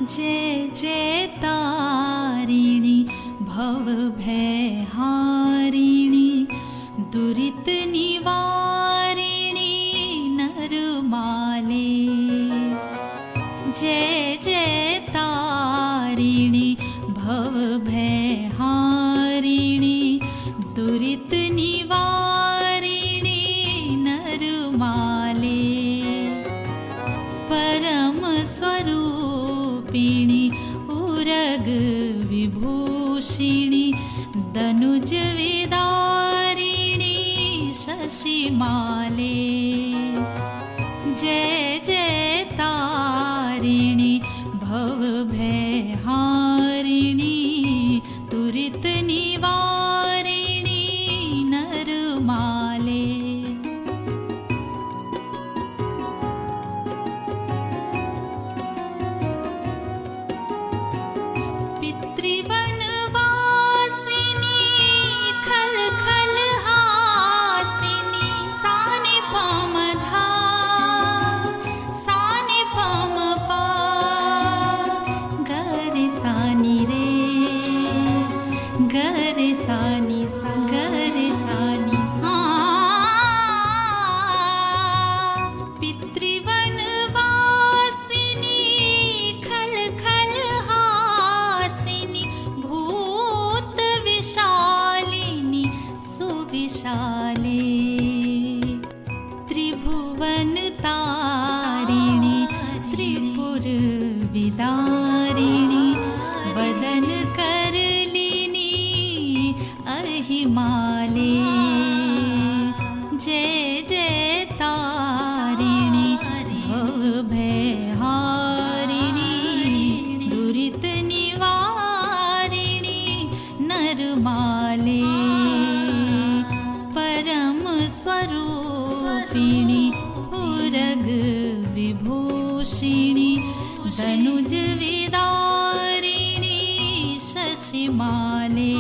जय जय तारिणी भव भय हारिणी दुरित निवारिणी नरमाले। जय जय तारिणी भव भय हारिणी दुरित निवारिणी नरमाले। परम स्वरूपिणी उरग विभूषिणी दनुज विदारिणी शशिमाले। जय जय तारिणी भव भय हारिणी दुरित निवारिणी नरमाले। गरे सानी सा गरे सानी सा। पितृवनवासिनी खल खल हासिनी भूत विशालिनी सुविशाले। त्रिभुवन तारिणी त्रिपुर विदारिणी वदन करलिनी अहिमाले। जय जय तारिणी भव भय हारिणी दुरित निवारिणी नरमाले। परम स्वरूपिणी उरग विभूषिणी दनुज विदारिणी शशिमाले।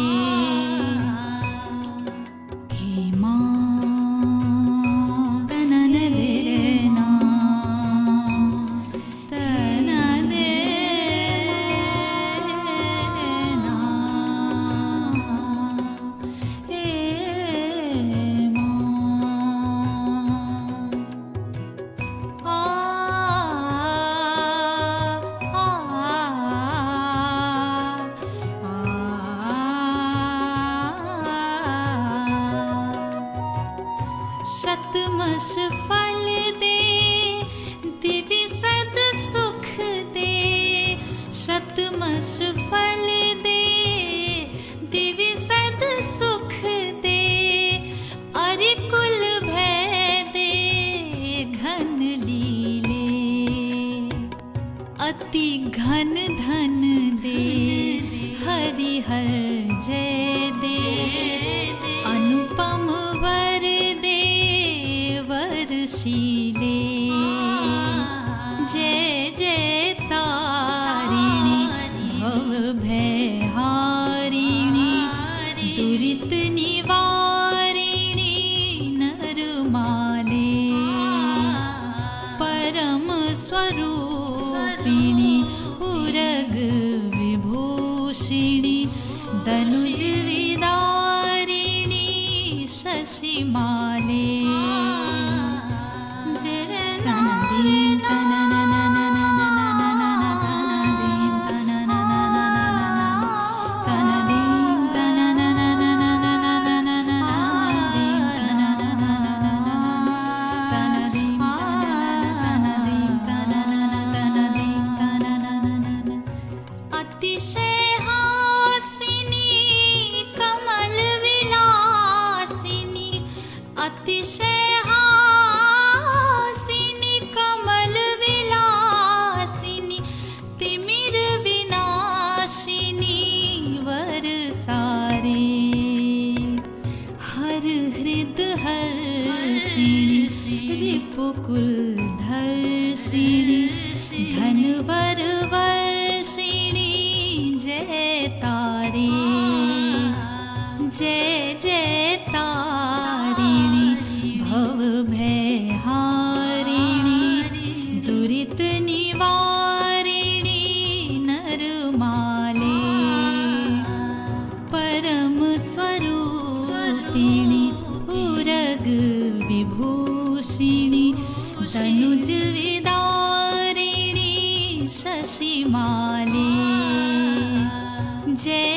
शतमश फल दे दिव्य सद सुख दे। शतमश फल दे दिव्य सद सुख दे। अरि कुल भय दे घन लीले। अति घन धन दे हरिहर जय दे। अनुपम वर दे वरशीले। जय जय तारिणी भव भय हारिणी दुरित निवारिणी नरमाले। परम स्वरूपिणी उरग विभूषिणी दनुज विदारिणी शशिमाले। अतिशय हासिनी कमल विलासिनी तिमिर विनाशिनी वर सारे। हर हृद हर्षिणी रिपुकुल धर्षिणी धनवर वर्षिणी जय तारे। जय जय तारिणी भव भय हारिणी दुरित निवारिणी शशिमाले जय